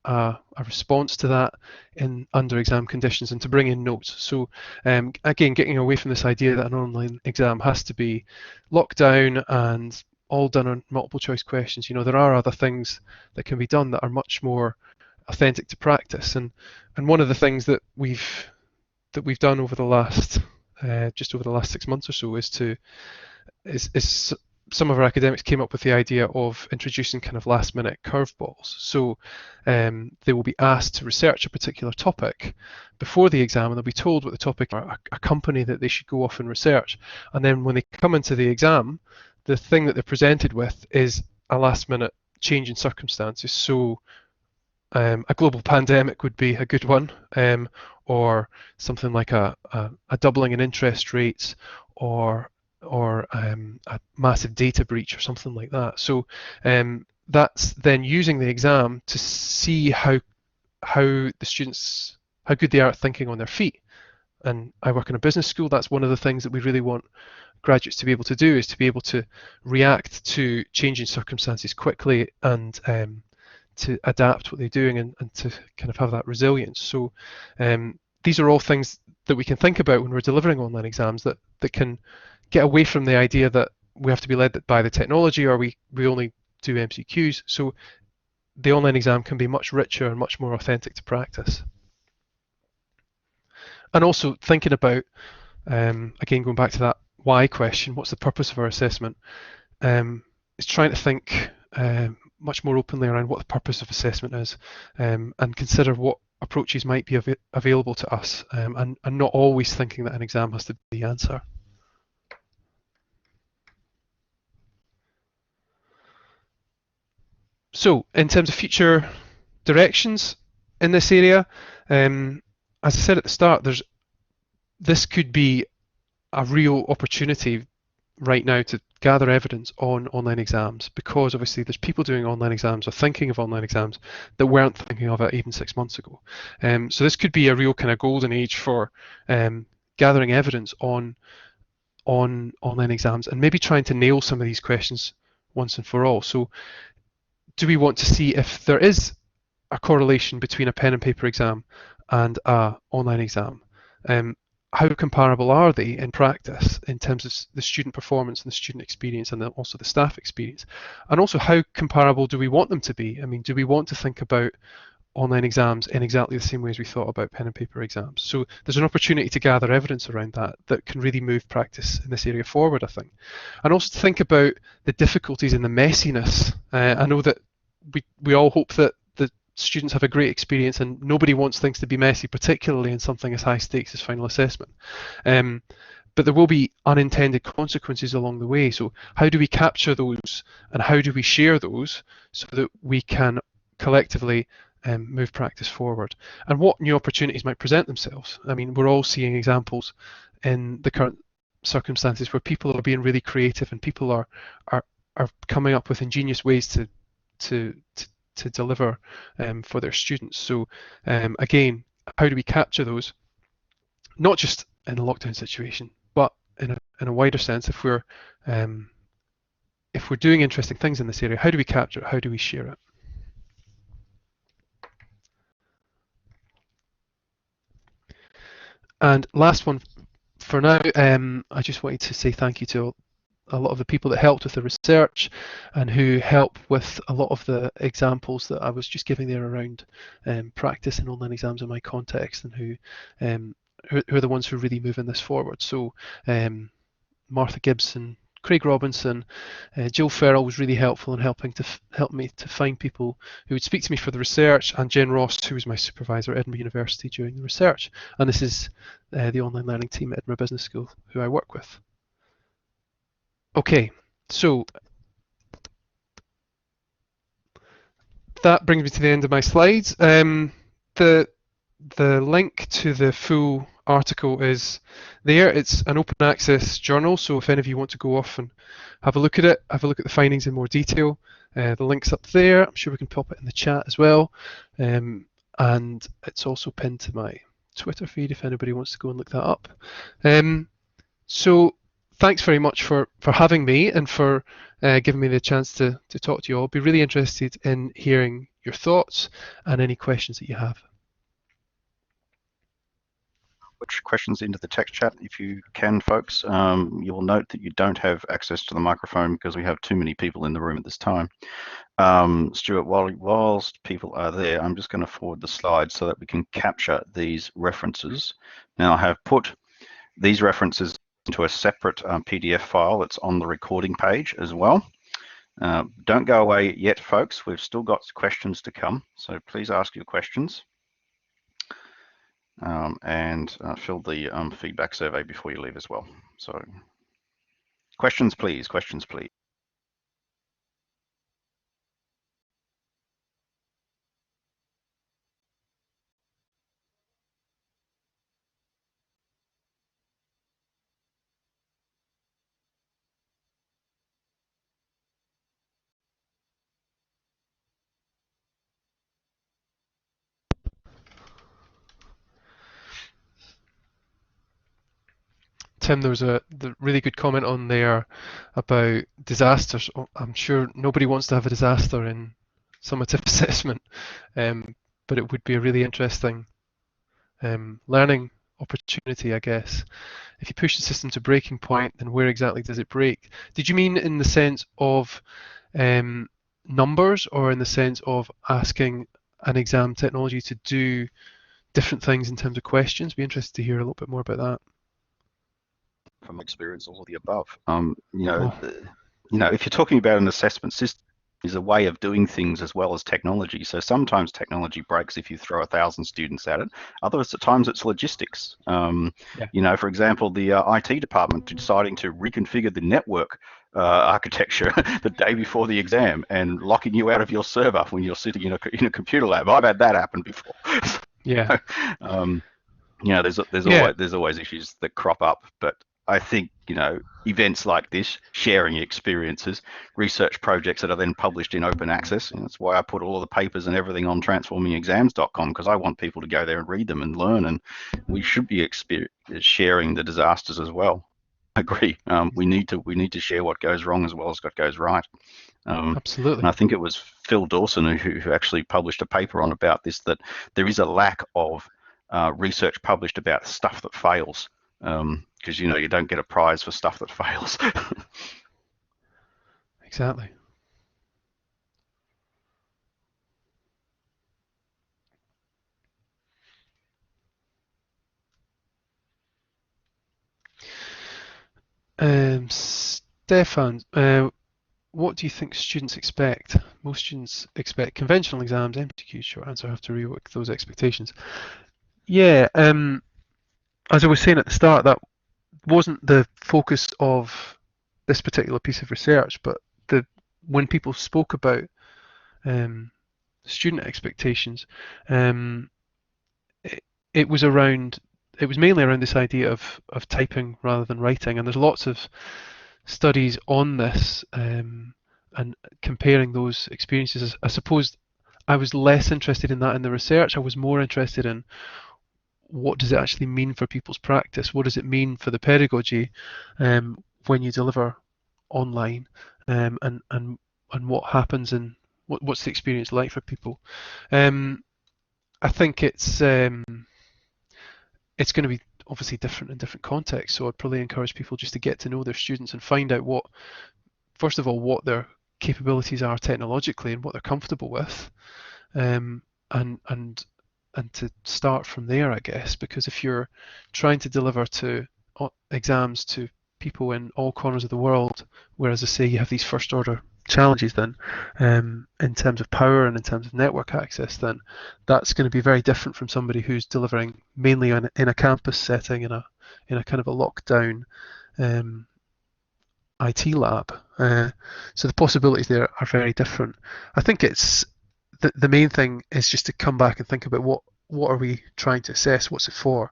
a response to that in under exam conditions and to bring in notes. So again, getting away from this idea that an online exam has to be locked down and all done on multiple choice questions. You know, there are other things that can be done that are much more authentic to practice. And one of the things that we've done over the last just over the last 6 months or so is some of our academics came up with the idea of introducing kind of last minute curveballs. So they will be asked to research a particular topic before the exam, and they'll be told what the topic or a company that they should go off and research. And then when they come into the exam, the thing that they're presented with is a last minute change in circumstances. So a global pandemic would be a good one, or something like a doubling in interest rates, or a massive data breach or something like that. So that's then using the exam to see how the students, how good they are at thinking on their feet. And I work in a business school. That's one of the things that we really want graduates to be able to do, is to be able to react to changing circumstances quickly and to adapt what they're doing and to kind of have that resilience. So these are all things that we can think about when we're delivering online exams that can get away from the idea that we have to be led by the technology or we only do MCQs. So the online exam can be much richer and much more authentic to practice. And also thinking about, again, going back to that why question, what's the purpose of our assessment, is trying to think much more openly around what the purpose of assessment is, and consider what approaches might be available to us, and not always thinking that an exam has to be the answer. So in terms of future directions in this area, as I said at the start, this could be a real opportunity right now to gather evidence on online exams, because obviously there's people doing online exams or thinking of online exams that weren't thinking of it even 6 months ago. So this could be a real kind of golden age for gathering evidence on online exams and maybe trying to nail some of these questions once and for all. So do we want to see if there is a correlation between a pen and paper exam and an online exam? How comparable are they in practice in terms of the student performance and the student experience, and also the staff experience? And also, how comparable do we want them to be? I mean, do we want to think about online exams in exactly the same way as we thought about pen and paper exams? So there's an opportunity to gather evidence around that can really move practice in this area forward, I think. And also to think about the difficulties and the messiness. I know that we all hope that students have a great experience, and nobody wants things to be messy, particularly in something as high stakes as final assessment. But there will be unintended consequences along the way. So how do we capture those, and how do we share those so that we can collectively move practice forward? And what new opportunities might present themselves? I mean, we're all seeing examples in the current circumstances where people are being really creative and people are coming up with ingenious ways to deliver for their students. So again, how do we capture those, not just in a lockdown situation, but in a wider sense? If we're doing interesting things in this area, how do we capture it? How do we share it? And last one for now, I just wanted to say thank you to a lot of the people that helped with the research and who help with a lot of the examples that I was just giving there around practice and online exams in my context, and who are the ones who are really moving this forward. So Martha Gibson, Craig Robinson, Jill Farrell was really helpful in helping to help me to find people who would speak to me for the research, and Jen Ross, who was my supervisor at Edinburgh University during the research. And this is the online learning team at Edinburgh Business School who I work with. Okay, so that brings me to the end of my slides. The the link to the full article is there. It's an open access journal, so if any of you want to go off and have a look at it, have a look at the findings in more detail, the link's up there. I'm sure we can pop it in the chat as well. And it's also pinned to my Twitter feed if anybody wants to go and look that up. So thanks very much for having me and for giving me the chance to talk to you all. I'll be really interested in hearing your thoughts and any questions that you have. Which questions into the text chat if you can, folks. You will note that you don't have access to the microphone because we have too many people in the room at this time. Stuart, whilst people are there, I'm just going to forward the slides so that we can capture these references. Now, I have put these references into a separate PDF file that's on the recording page as well. Don't go away yet, folks. We've still got questions to come, so please ask your questions. And fill the feedback survey before you leave as well. So questions, please. Questions, please. Tim, there was the really good comment on there about disasters. I'm sure nobody wants to have a disaster in summative assessment, but it would be a really interesting learning opportunity, I guess. If you push the system to breaking point, then where exactly does it break? Did you mean in the sense of numbers, or in the sense of asking an exam technology to do different things in terms of questions? Be interested to hear a little bit more about that. From experience, all of the above. If you're talking about an assessment system, is a way of doing things as well as technology. So sometimes technology breaks if you throw 1,000 students at it. Other times it's logistics. For example, the IT department deciding to reconfigure the network architecture the day before the exam and locking you out of your server when you're sitting in a computer lab. I've had that happen before. Yeah. There's always issues that crop up, but I think, events like this, sharing experiences, research projects that are then published in open access, and that's why I put all of the papers and everything on transformingexams.com, because I want people to go there and read them and learn, and we should be sharing the disasters as well. I agree. We need to share what goes wrong as well as what goes right. Absolutely. And I think it was Phil Dawson who actually published a paper on about this, that there is a lack of research published about stuff that fails. Because you don't get a prize for stuff that fails. Exactly. Stefan, what do you think students expect? Most students expect conventional exams, MCQs, short answer, have to rework those expectations. Yeah, as I was saying at the start, that wasn't the focus of this particular piece of research, but when people spoke about student expectations, it was mainly around this idea of typing rather than writing, and there's lots of studies on this and comparing those experiences. I suppose I was less interested in that in the research. I was more interested in what does it actually mean for people's practice? What does it mean for the pedagogy when you deliver online, and what happens, and what's the experience like for people? I think it's going to be obviously different in different contexts. So I'd probably encourage people just to get to know their students and find out first of all, what their capabilities are technologically and what they're comfortable with, and to start from there, I guess, because if you're trying to deliver to exams to people in all corners of the world, whereas I say you have these first order challenges, then in terms of power and in terms of network access, then that's going to be very different from somebody who's delivering mainly in a campus setting, in a kind of a lockdown IT lab. So the possibilities there are very different. I think it's the main thing is just to come back and think about what are we trying to assess? What's it for?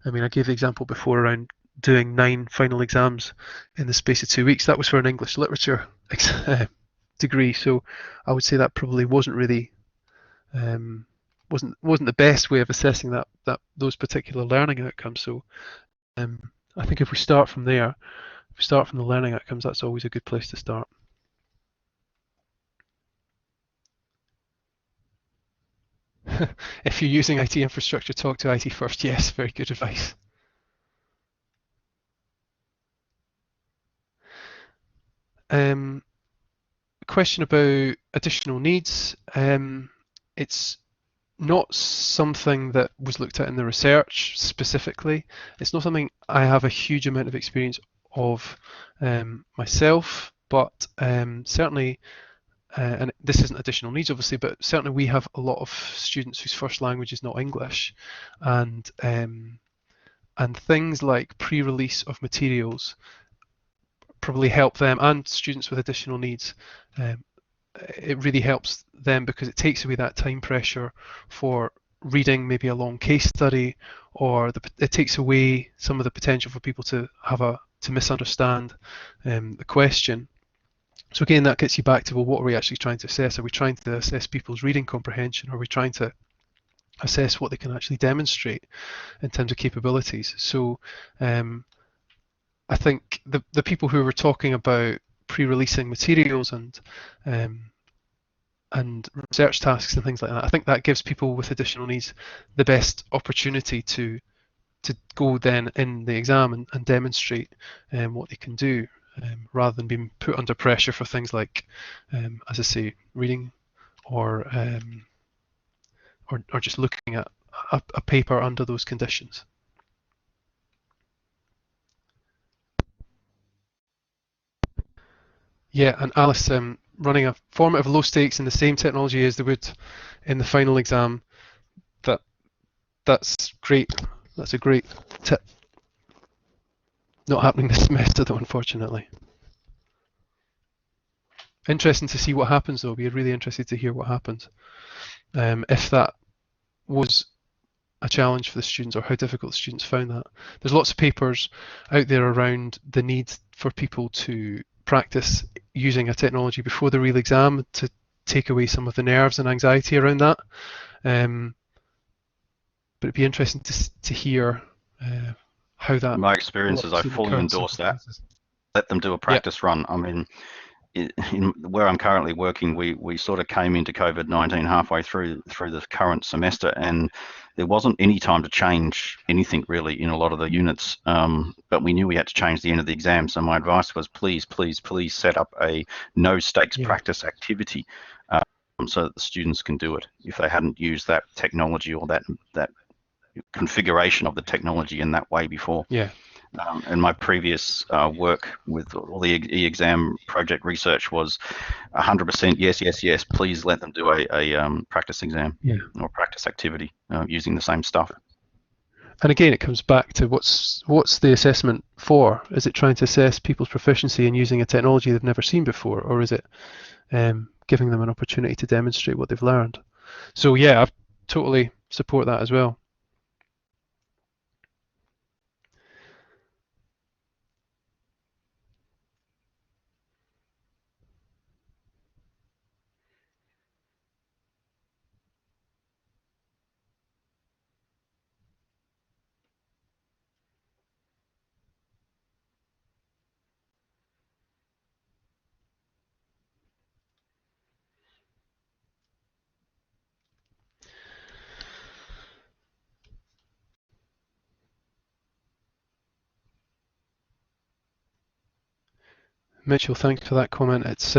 I mean, I gave the example before around doing 9 final exams in the space of 2 weeks. That was for an English literature degree, so I would say that probably wasn't really wasn't the best way of assessing those particular learning outcomes. So I think if we start from there, if we start from the learning outcomes, that's always a good place to start. If you're using IT infrastructure, talk to IT first. Yes, very good advice. Question about additional needs. It's not something that was looked at in the research specifically. It's not something I have a huge amount of experience of myself, but certainly, and this isn't additional needs obviously, but certainly we have a lot of students whose first language is not English, and things like pre-release of materials probably help them, and students with additional needs. It really helps them because it takes away that time pressure for reading maybe a long case study, or it takes away some of the potential for people to misunderstand the question. So again, that gets you back to, well, what are we actually trying to assess? Are we trying to assess people's reading comprehension? Are we trying to assess what they can actually demonstrate in terms of capabilities? So I think the people who were talking about pre-releasing materials and research tasks and things like that, I think that gives people with additional needs the best opportunity to go then in the exam and demonstrate what they can do, rather than being put under pressure for things like, as I say, reading or just looking at a paper under those conditions. Yeah, and Alice, running a formative low stakes in the same technology as they would in the final exam, that's great. That's a great tip. Not happening this semester though, unfortunately. Interesting to see what happens though. Be really interested to hear what happens. If that was a challenge for the students or how difficult the students found that. There's lots of papers out there around the need for people to practice using a technology before the real exam to take away some of the nerves and anxiety around that. But it'd be interesting to hear how that. My experience is I fully endorse that. Let them do a practice run. I mean, in where I'm currently working, we sort of came into COVID-19 halfway through the current semester, and there wasn't any time to change anything really in a lot of the units. But we knew we had to change the end of the exam. So my advice was, please set up a no stakes practice activity, so that the students can do it if they hadn't used that technology or that configuration of the technology in that way before. Yeah. And my previous work with all the e-exam project research was 100% yes. Please let them do a practice exam or practice activity using the same stuff. And again, it comes back to what's the assessment for? Is it trying to assess people's proficiency in using a technology they've never seen before, or is it giving them an opportunity to demonstrate what they've learned? So yeah, I totally support that as well. Mitchell, thanks for that comment. It's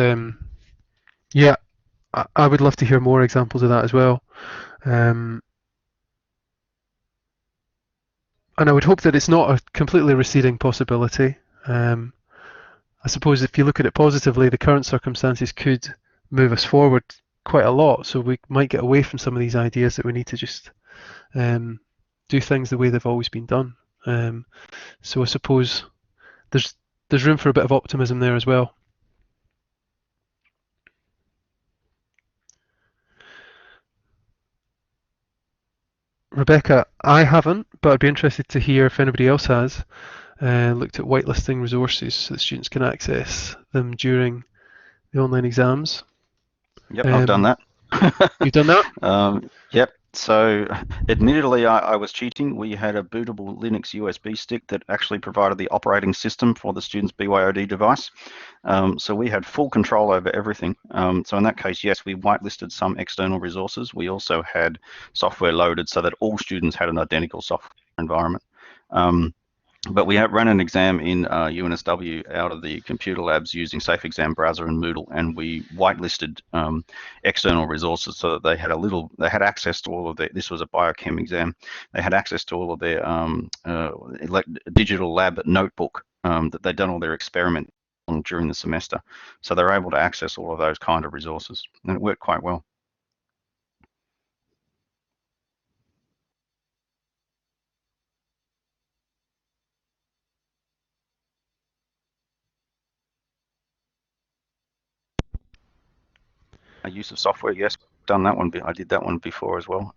yeah, I would love to hear more examples of that as well. And I would hope that it's not a completely receding possibility. I suppose if you look at it positively, the current circumstances could move us forward quite a lot. So we might get away from some of these ideas that we need to just do things the way they've always been done. So I suppose there's room for a bit of optimism there as well. Rebecca, I haven't, but I'd be interested to hear if anybody else has looked at whitelisting resources so that students can access them during the online exams. Yep, I've done that. You've done that? Yep. So, admittedly, I was cheating. We had a bootable Linux USB stick that actually provided the operating system for the student's BYOD device. So we had full control over everything. So in that case, yes, we whitelisted some external resources. We also had software loaded so that all students had an identical software environment. But we have run an exam in UNSW out of the computer labs using Safe Exam Browser and Moodle, and we whitelisted external resources so that they had access to all of their. This was a biochem exam. They had access to all of their digital lab notebook that they'd done all their experiment on during the semester. So they're able to access all of those kind of resources, and it worked quite well. Use of software, yes, done that one. I did that one before as well.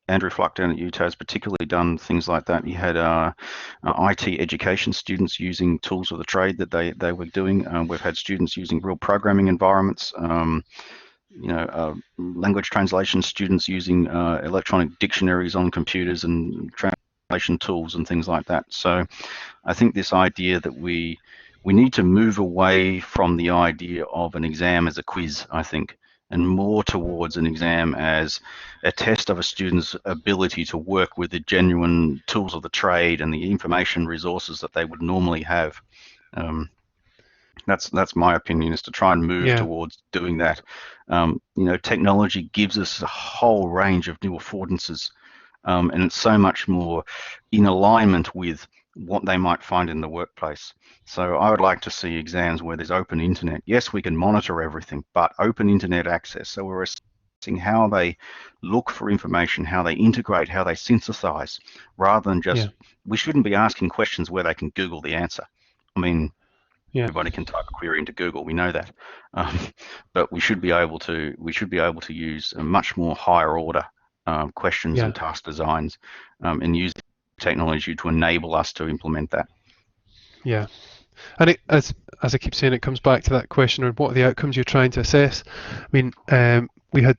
Andrew Fluck down at Utah has particularly done things like that. He had IT education students using tools of the trade that they were doing. We've had students using real programming environments. Language translation students using electronic dictionaries on computers and translation tools and things like that. So I think this idea that we need to move away from the idea of an exam as a quiz, I think, and more towards an exam as a test of a student's ability to work with the genuine tools of the trade and the information resources that they would normally have. That's my opinion, is to try and move towards doing that. Technology gives us a whole range of new affordances, and it's so much more in alignment with what they might find in the workplace. So I would like to see exams where there's open internet. Yes, we can monitor everything, but open internet access. So we're assessing how they look for information, how they integrate, how they synthesize, rather than just, we shouldn't be asking questions where they can Google the answer. I mean, everybody can type a query into Google. We know that, but we should be able to use a much more higher order questions and task designs, and use technology to enable us to implement that. Yeah, and as I keep saying, it comes back to that question of what are the outcomes you're trying to assess. I mean, we had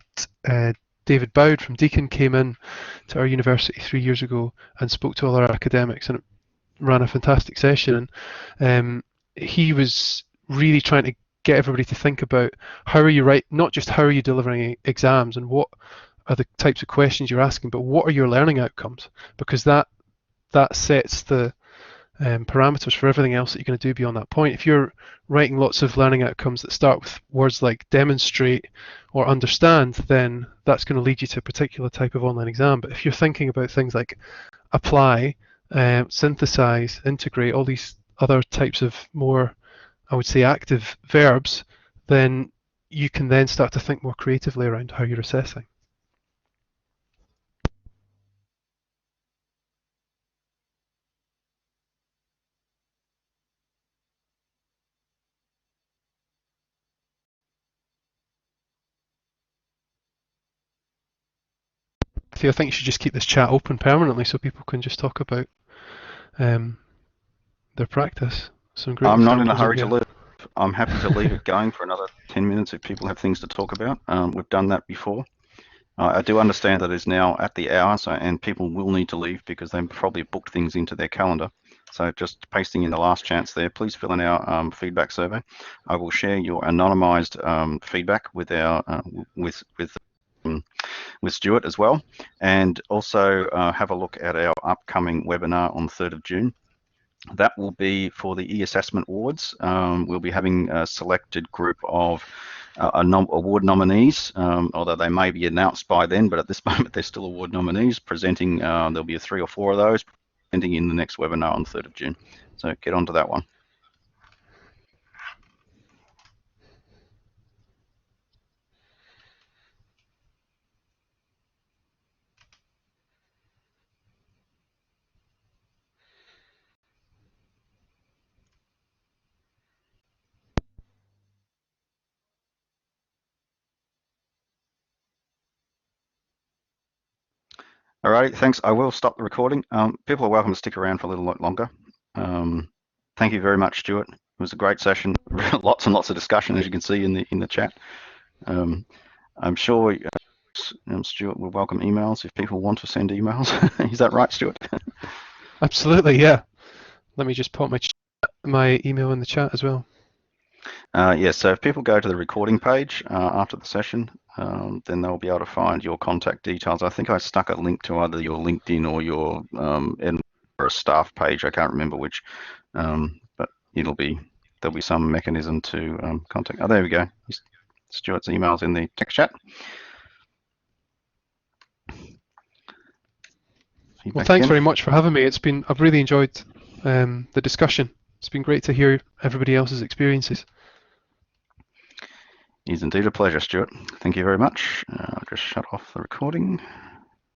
David Bowd from Deakin came in to our university 3 years ago and spoke to all our academics, and it ran a fantastic session. And he was really trying to get everybody to think about how are you not just how are you delivering exams and what are the types of questions you're asking, but what are your learning outcomes, because that sets the parameters for everything else that you're going to do beyond that point. If you're writing lots of learning outcomes that start with words like demonstrate or understand, then that's going to lead you to a particular type of online exam. But if you're thinking about things like apply, synthesize, integrate, all these other types of more, I would say, active verbs, then you can then start to think more creatively around how you're assessing. I think you should just keep this chat open permanently so people can just talk about their practice. Some great I'm not in a examples hurry to leave. I'm happy to leave it going for another 10 minutes if people have things to talk about. We've done that before. I do understand that it's now at the hour, and people will need to leave because they've probably booked things into their calendar. So just pasting in the last chance there, please fill in our feedback survey. I will share your anonymized feedback with our with Stuart as well, and also have a look at our upcoming webinar on the 3rd of June. That will be for the e-assessment awards. We'll be having a selected group of award nominees, although they may be announced by then, but at this moment they're still award nominees presenting. There'll be 3 or 4 of those presenting in the next webinar on the 3rd of June. So get onto that one. All right, thanks. I will stop the recording. People are welcome to stick around for a little longer. Thank you very much, Stuart. It was a great session. Lots and lots of discussion, as you can see in the chat. I'm sure Stuart will welcome emails if people want to send emails. Is that right, Stuart? Absolutely, yeah. Let me just pop my email in the chat as well. Yes, so if people go to the recording page after the session, then they'll be able to find your contact details. I think I stuck a link to either your LinkedIn or your or a staff page. I can't remember which, but there'll be some mechanism to contact. Oh, there we go. Stuart's email's in the text chat. Well, thanks very much for having me. I've really enjoyed the discussion. It's been great to hear everybody else's experiences. It is indeed a pleasure, Stuart. Thank you very much. I'll just shut off the recording.